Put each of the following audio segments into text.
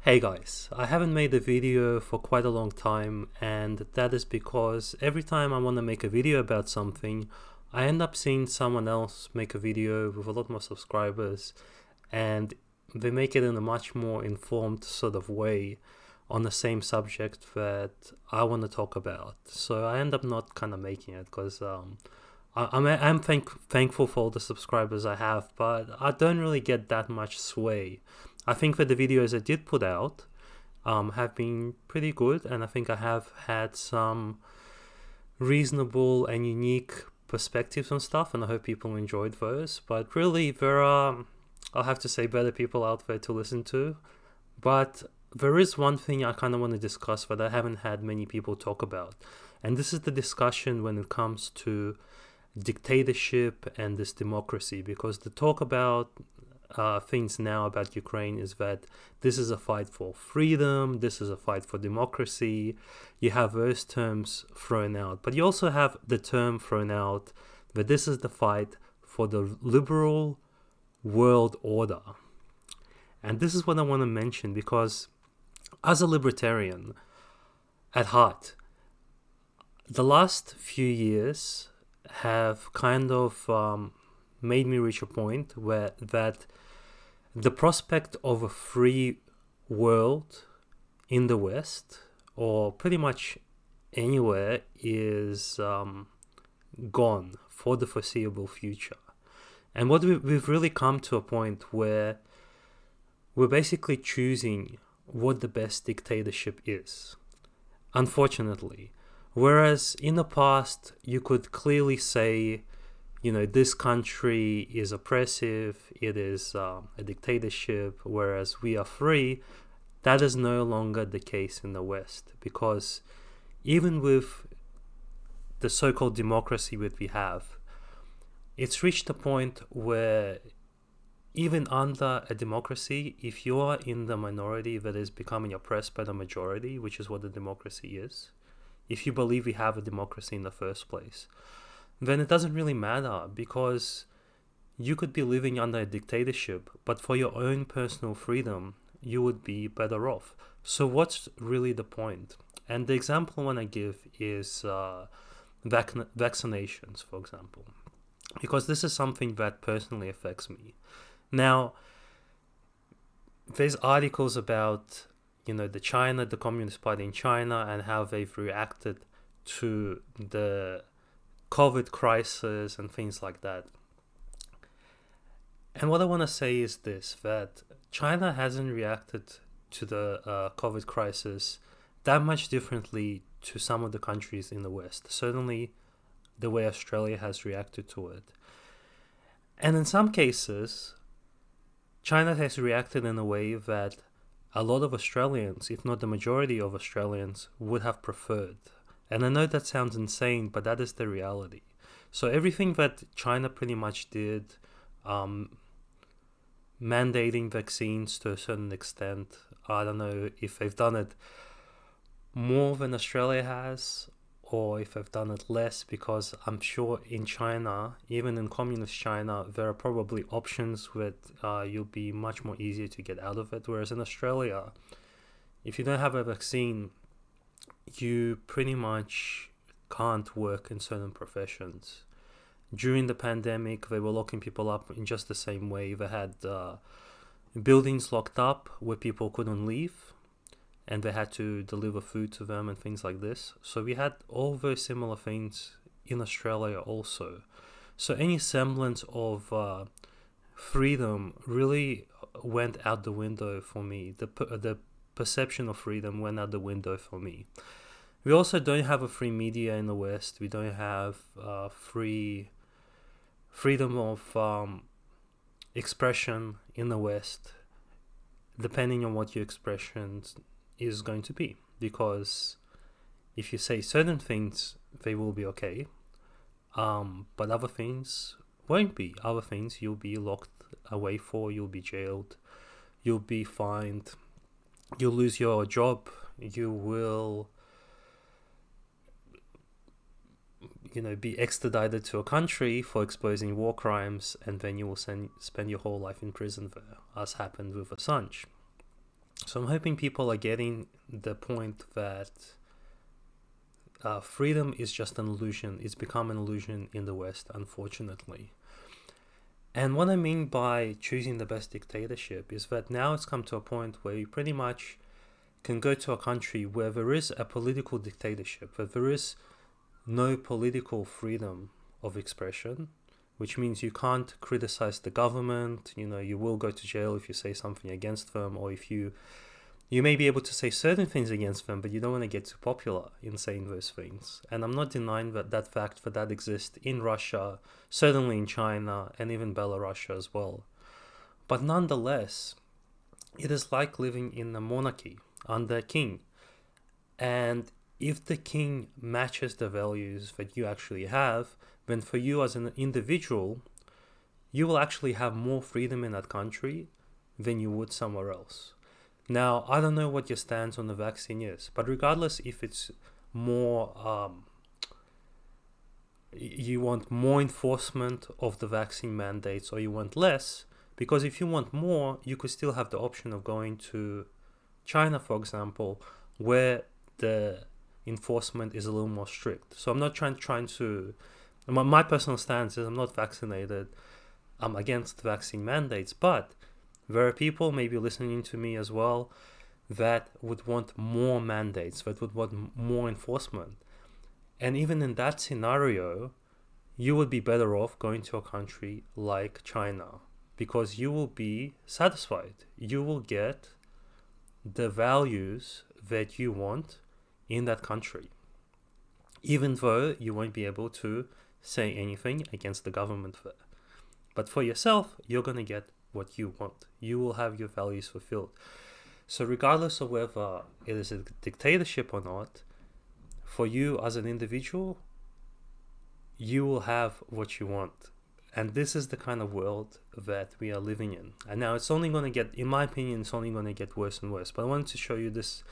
Hey guys, I haven't made a video for quite a long time, and that is because every time I want to make a video about something, I end up seeing someone else make a video with a lot more subscribers, and they make it in a much more informed sort of way on the same subject that I want to talk about. So I end up not kind of making it because I'm thankful for all the subscribers I have, but I don't really get that much sway. I think that the videos I did put out have been pretty good, and I think I have had some reasonable and unique perspectives on stuff, and I hope people enjoyed those. But really, there are, I'll have to say, better people out there to listen to. But there is one thing I kind of want to discuss that I haven't had many people talk about, and this is the discussion when it comes to dictatorship and this democracy, because the talk about things now about Ukraine is that this is a fight for freedom, this is a fight for democracy. You have those terms thrown out, but you also have the term thrown out that this is the fight for the liberal world order. And this is what I want to mention, because as a libertarian at heart, the last few years have kind of made me reach a point where that the prospect of a free world in the West, or pretty much anywhere, is gone for the foreseeable future. And what we've really come to a point where we're basically choosing what the best dictatorship is, unfortunately. Whereas in the past, you could clearly say, this country is oppressive, it is a dictatorship, whereas we are free. That is no longer the case in the West, because even with the so-called democracy that we have, it's reached a point where even under a democracy, if you are in the minority that is becoming oppressed by the majority, which is what the democracy is, if you believe we have a democracy in the first place, then it doesn't really matter, because you could be living under a dictatorship, but for your own personal freedom, you would be better off. So what's really the point? And the example I want to give is vaccinations, for example, because this is something that personally affects me. Now, there's articles about the Communist Party in China, and how they've reacted to the COVID crisis and things like that. And what I want to say is this, that China hasn't reacted to the COVID crisis that much differently to some of the countries in the West. Certainly the way Australia has reacted to it. And in some cases, China has reacted in a way that a lot of Australians, if not the majority of Australians, would have preferred. And I know that sounds insane, but that is the reality. So everything that China pretty much did, mandating vaccines to a certain extent, I don't know if they've done it more than Australia has, or if they've done it less, because I'm sure in China, even in communist China, there are probably options that you'll be much more easier to get out of it. Whereas in Australia, if you don't have a vaccine, you pretty much can't work in certain professions. During the pandemic, they were locking people up in just the same way. They had buildings locked up where people couldn't leave, and they had to deliver food to them and things like this. So we had all very similar things in Australia also. So any semblance of freedom really went out the window for me. The perception of freedom went out the window for me. We also don't have a free media in the West. We don't have freedom of expression in the West, depending on what your expression is going to be. Because if you say certain things, they will be okay, but other things won't be. Other things you'll be locked away for, you'll be jailed, you'll be fined, you'll lose your job, you will be extradited to a country for exposing war crimes, and then you will spend your whole life in prison there, as happened with Assange. So I'm hoping people are getting the point that freedom is just an illusion. It's become an illusion in the West, unfortunately. And what I mean by choosing the best dictatorship is that now it's come to a point where you pretty much can go to a country where there is a political dictatorship, where there is no political freedom of expression, which means you can't criticize the government. You will go to jail if you say something against them, or if you may be able to say certain things against them, but you don't want to get too popular in saying those things. And I'm not denying that fact that exists in Russia, certainly in China, and even Belarus as well. But nonetheless, it is like living in a monarchy under a king. And if the king matches the values that you actually have, then for you as an individual, you will actually have more freedom in that country than you would somewhere else. Now, I don't know what your stance on the vaccine is, but regardless if it's more, you want more enforcement of the vaccine mandates or you want less, because if you want more, you could still have the option of going to China, for example, where the enforcement is a little more strict. So I'm not trying to my personal stance is I'm not vaccinated. I'm against vaccine mandates, but there are people maybe listening to me as well that would want more mandates, that would want more enforcement. And even in that scenario, you would be better off going to a country like China, because you will be satisfied. You will get the values that you want in that country, even though you won't be able to say anything against the government there. But for yourself, you're going to get what you want. You will have your values fulfilled. So regardless of whether it is a dictatorship or not, for you as an individual, you will have what you want. And this is the kind of world that we are living in. And now it's only going to get, in my opinion, it's only going to get worse and worse. But I wanted to show you this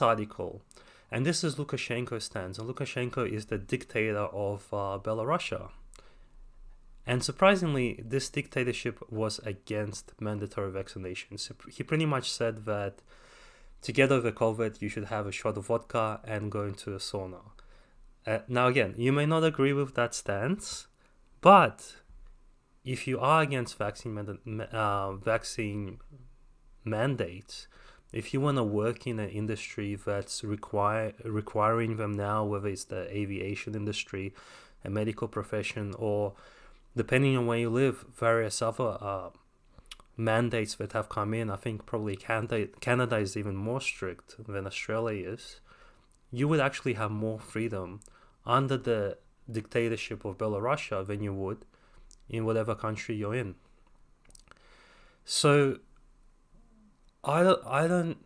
article. And this is Lukashenko's stance. And Lukashenko is the dictator of Belarus. And surprisingly, this dictatorship was against mandatory vaccinations. He pretty much said that to get over COVID, you should have a shot of vodka and go into a sauna. Now again, you may not agree with that stance, but if you are against vaccine mandates, if you want to work in an industry that's requiring them now, whether it's the aviation industry, a medical profession, or depending on where you live, various other mandates that have come in, I think probably Canada is even more strict than Australia is, you would actually have more freedom under the dictatorship of Belarus than you would in whatever country you're in. So I don't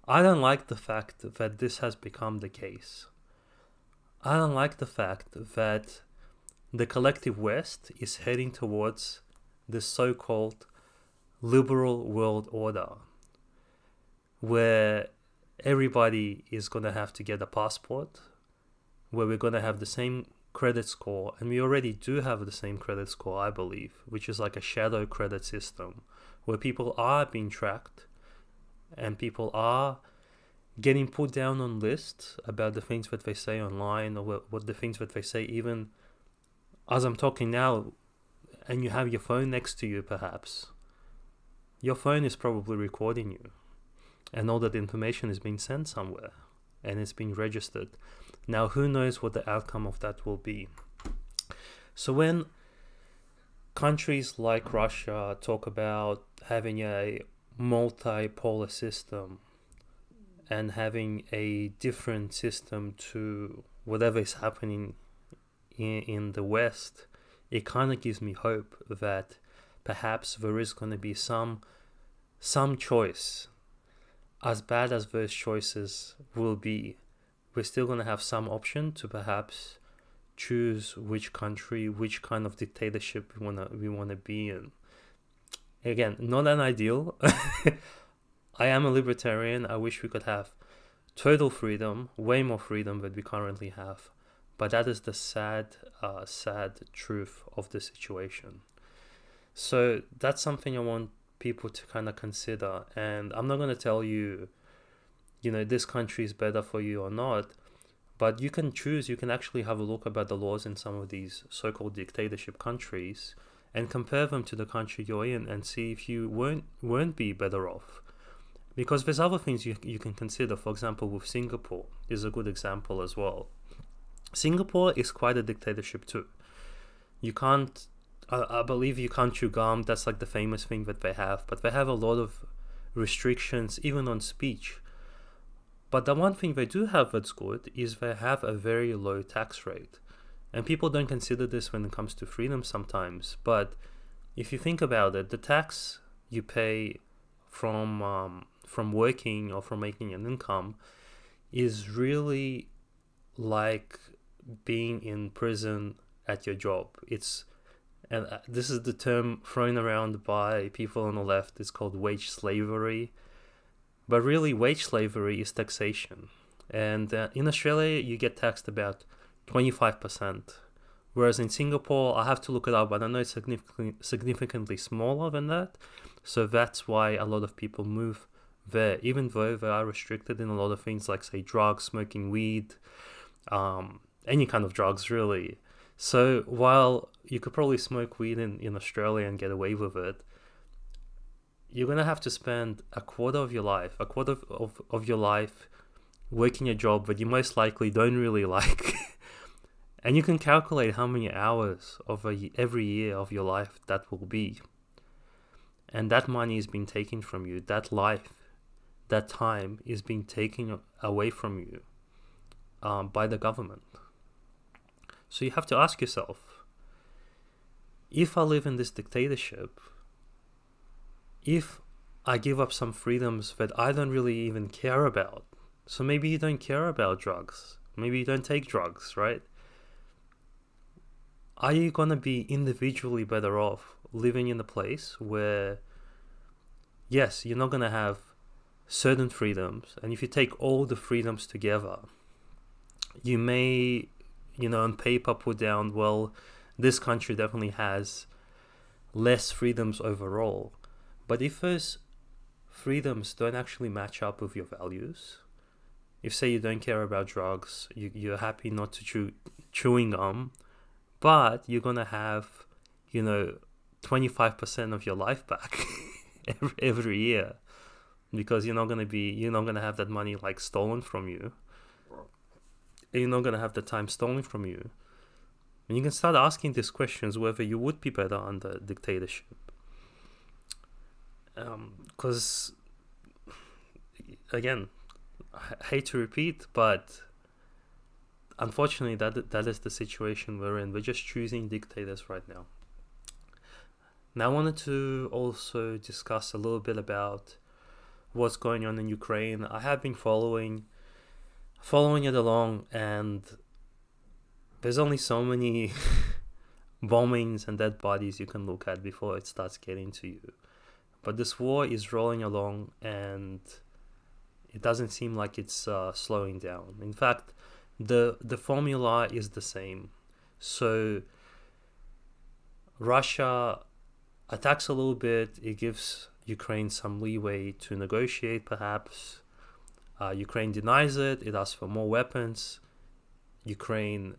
I don't like the fact that this has become the case. I don't like the fact that the collective West is heading towards this so-called liberal world order, where everybody is going to have to get a passport, where we're going to have the same credit score, and we already do have the same credit score, I believe, which is like a shadow credit system, where people are being tracked and people are getting put down on lists about the things that they say online, or what the things that they say even as I'm talking now, and you have your phone next to you perhaps. Your phone is probably recording you, and all that information is being sent somewhere, and it's being registered. Now, who knows what the outcome of that will be? So when countries like Russia talk about having a multipolar system and having a different system to whatever is happening in the West, it kind of gives me hope that perhaps there is going to be some choice. As bad as those choices will be, we're still going to have some option to perhaps choose which country, which kind of dictatorship we want to be in. Again, not an ideal. I am a libertarian. I wish we could have total freedom, way more freedom than we currently have. But that is the sad truth of the situation. So that's something I want people to kind of consider. And I'm not going to tell you, this country is better for you or not, but you can choose. You can actually have a look about the laws in some of these so-called dictatorship countries and compare them to the country you're in and see if you won't be better off. Because there's other things you can consider. For example, with Singapore is a good example as well. Singapore is quite a dictatorship too. You can't, I believe you can't chew gum. That's like the famous thing that they have. But they have a lot of restrictions, even on speech. But the one thing they do have that's good is they have a very low tax rate. And people don't consider this when it comes to freedom sometimes. But if you think about it, the tax you pay from working or from making an income is really like being in prison at your job. And this is the term thrown around by people on the left. It's called wage slavery. But really, wage slavery is taxation. And in Australia, you get taxed about 25%. Whereas in Singapore, I have to look it up, but I know it's significantly smaller than that. So that's why a lot of people move there, even though they are restricted in a lot of things like, say, drugs, smoking weed, any kind of drugs, really. So while you could probably smoke weed in Australia and get away with it, you're going to have to spend a quarter of your life working a job that you most likely don't really like. And you can calculate how many hours of every year of your life that will be. And that money is being taken from you. That life, that time is being taken away from you by the government. So you have to ask yourself, if I live in this dictatorship, if I give up some freedoms that I don't really even care about, so maybe you don't care about drugs, maybe you don't take drugs, right? Are you going to be individually better off living in a place where, yes, you're not going to have certain freedoms, and if you take all the freedoms together, you may, on paper put down, well, this country definitely has less freedoms overall. But if those freedoms don't actually match up with your values, if, say, you don't care about drugs, you're happy not to chewing gum, but you're going to have, 25% of your life back every year, because you're not going to have that money like stolen from you. You're not going to have the time stolen from you. And you can start asking these questions whether you would be better under dictatorship. Because, again, I hate to repeat, but unfortunately that is the situation we're in. We're just choosing dictators right now. Now I wanted to also discuss a little bit about what's going on in Ukraine. I have been following it along, and there's only so many bombings and dead bodies you can look at before it starts getting to you. But this war is rolling along, and it doesn't seem like it's slowing down. In fact, the formula is the same. So Russia attacks a little bit. It gives Ukraine some leeway to negotiate, perhaps. Ukraine denies it. It asks for more weapons. Ukraine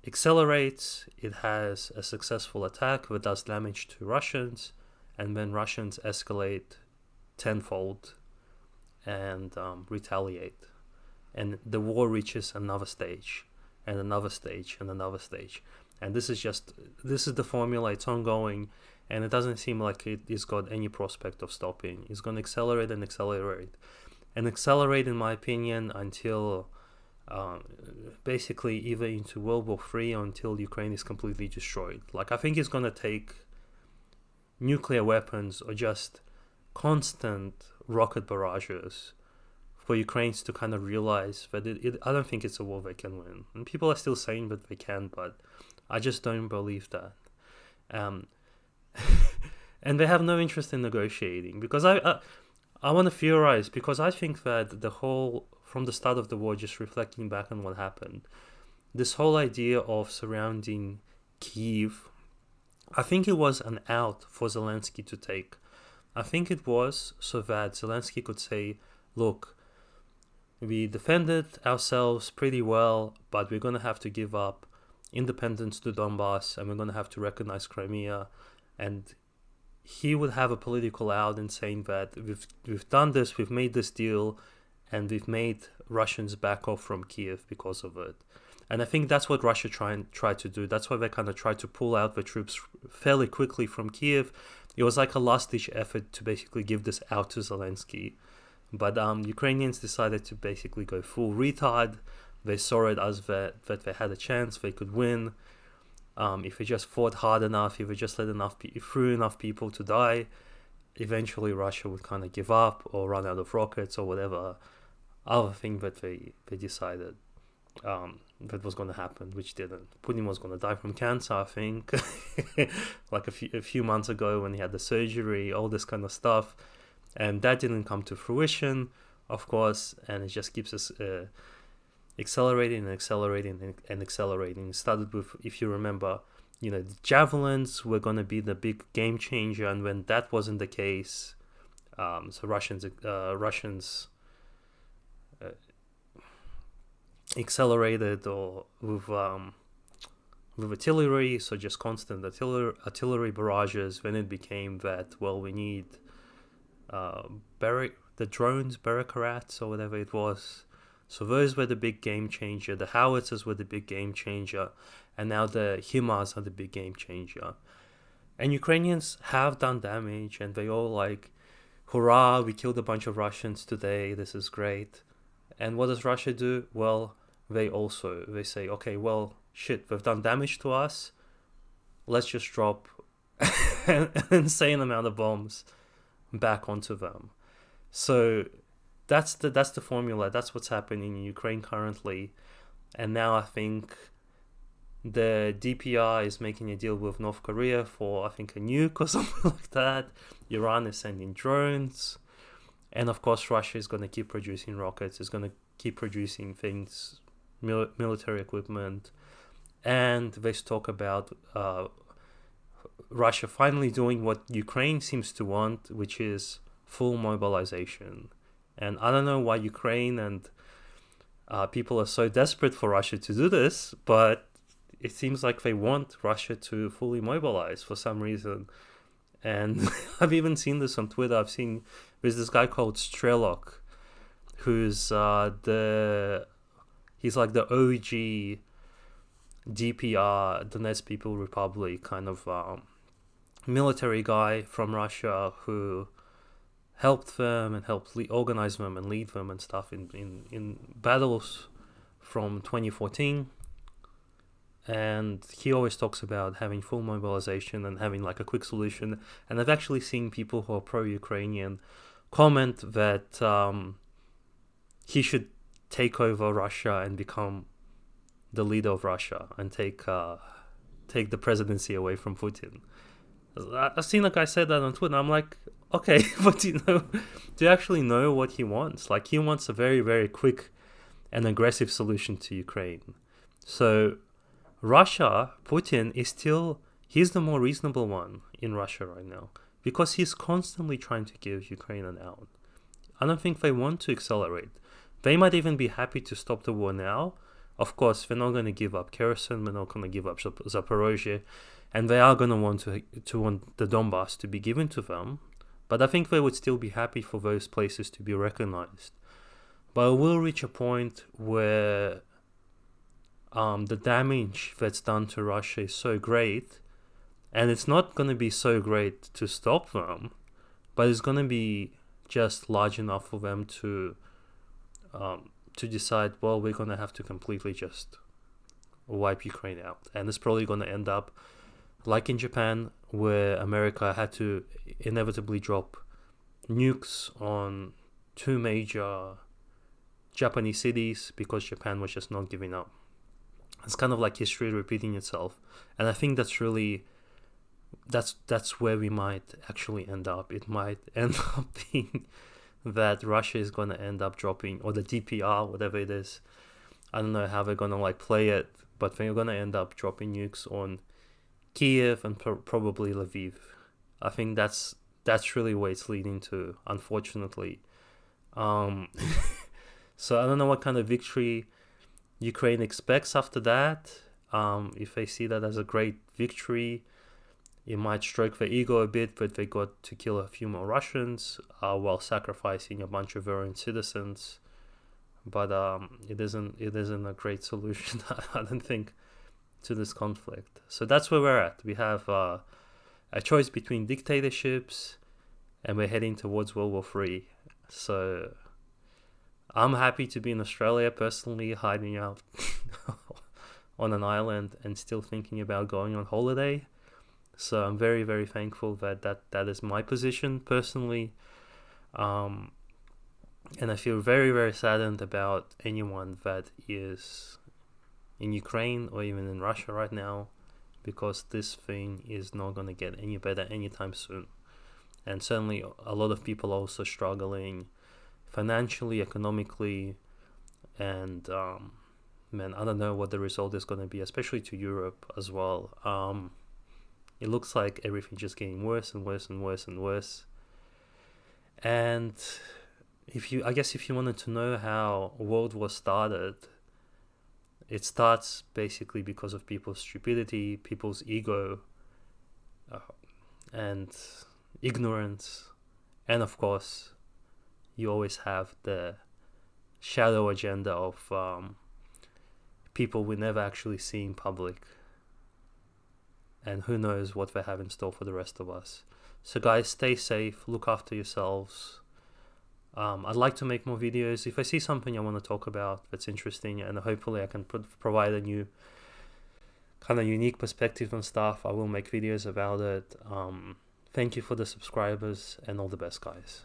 accelerates. It has a successful attack that does damage to Russians. And then Russians escalate tenfold and retaliate. And the war reaches another stage, and another stage, and another stage. And this is the formula. It's ongoing, and it doesn't seem like it has got any prospect of stopping. It's going to accelerate and accelerate. And accelerate, in my opinion, until basically either into World War III or until Ukraine is completely destroyed. Like, I think it's going to take nuclear weapons or just constant rocket barrages for Ukrainians to kind of realize that I don't think it's a war they can win. And people are still saying that they can, but I just don't believe that. And they have no interest in negotiating, because I want to theorize, because I think that from the start of the war, just reflecting back on what happened, this whole idea of surrounding Kyiv, I think it was an out for Zelensky to take. I think it was so that Zelensky could say, look, we defended ourselves pretty well, but we're going to have to give up independence to Donbass, and we're going to have to recognize Crimea. And he would have a political out in saying that we've done this, we've made this deal, and we've made Russians back off from Kiev because of it. And I think that's what Russia tried to do. That's why they kind of tried to pull out the troops fairly quickly from Kiev. It was like a last-ditch effort to basically give this out to Zelensky. But Ukrainians decided to basically go full retard. They saw it as that they had a chance, they could win. If they just fought hard enough, if they just let through enough people to die, eventually Russia would kind of give up or run out of rockets or whatever other thing that they decided that was going to happen, which didn't. Putin was going to die from cancer, I think, like a few months ago when he had the surgery, all this kind of stuff. And that didn't come to fruition, of course, and it just keeps us accelerating and accelerating and accelerating. It started with, if you remember, the javelins were going to be the big game changer, and when that wasn't the case, so Russians accelerated or with artillery, so just constant artillery barrages. Then it became that, well, we need the drones, Barracarats or whatever it was. So those were the big game changer. The howitzers were the big game changer, and now the HIMARS are the big game changer. And Ukrainians have done damage, and they all like, hurrah, we killed a bunch of Russians today, this is great. And what does Russia do? Well, they say, okay, well, shit, they've done damage to us, let's just drop an insane amount of bombs back onto them. So that's the formula. That's what's happening in Ukraine currently. And now I think the DPR is making a deal with North Korea for, I think, a nuke or something like that. Iran is sending drones. And of course, Russia is going to keep producing rockets. It's going to keep producing things, military equipment. And they talk about Russia finally doing what Ukraine seems to want, which is full mobilization. And I don't know why Ukraine and people are so desperate for Russia to do this, but it seems like they want Russia to fully mobilize for some reason. And I've even seen this on Twitter. There's this guy called Strelok, who's he's like the OG DPR, Donetsk People Republic, kind of military guy from Russia who helped them and helped organize them and lead them and stuff in battles from 2014. And he always talks about having full mobilization and having like a quick solution. And I've actually seen people who are pro-Ukrainian comment that he should take over Russia and become the leader of Russia and take the presidency away from Putin. I've seen a guy say that on Twitter. I'm like, okay, but do you actually know what he wants? Like, he wants a very, very quick and aggressive solution to Ukraine. So Russia, Putin he's the more reasonable one in Russia right now, because he's constantly trying to give Ukraine an out. I don't think they want to accelerate. They might even be happy to stop the war now. Of course, they're not going to give up Kherson, they're not going to give up Zaporozhye, and they are going to want the Donbass to be given to them. But I think they would still be happy for those places to be recognized. But it will reach a point where the damage that's done to Russia is so great, and it's not going to be so great to stop them, but it's going to be just large enough for them to decide, well, we're going to have to completely just wipe Ukraine out. And it's probably going to end up like in Japan, where America had to inevitably drop nukes on 2 major Japanese cities because Japan was just not giving up. It's kind of like history repeating itself. And I think that's where we might actually end up. It might end up being that Russia is going to end up dropping, or the DPR, whatever it is. I don't know how they're going to play it, but they're going to end up dropping nukes on Kiev and probably Lviv. I think that's that's really where it's leading to, unfortunately. Um, so I don't know what kind of victory Ukraine expects after that. If they see that as a great victory, it might stroke their ego a bit, but they got to kill a few more Russians while sacrificing a bunch of their own citizens. But it isn't a great solution, I don't think, to this conflict. So that's where we're at. We have a choice between dictatorships, and we're heading towards World War III. So I'm happy to be in Australia personally, hiding out on an island and still thinking about going on holiday. So I'm very, very thankful that is my position personally. And I feel very, very saddened about anyone that is in Ukraine or even in Russia right now, because this thing is not going to get any better anytime soon. And certainly a lot of people are also struggling financially, economically, and man, I don't know what the result is going to be, especially to Europe as well. It looks like everything's just getting worse and worse and worse and worse. And if you wanted to know how World War started, it starts basically because of people's stupidity, people's ego, and ignorance, and of course, you always have the shadow agenda of people we never actually see in public, and who knows what they have in store for the rest of us. So guys, stay safe, look after yourselves. I'd like to make more videos. If I see something I want to talk about that's interesting, and hopefully I can provide a new kind of unique perspective on stuff, I will make videos about it. Thank you for the subscribers, and all the best, guys.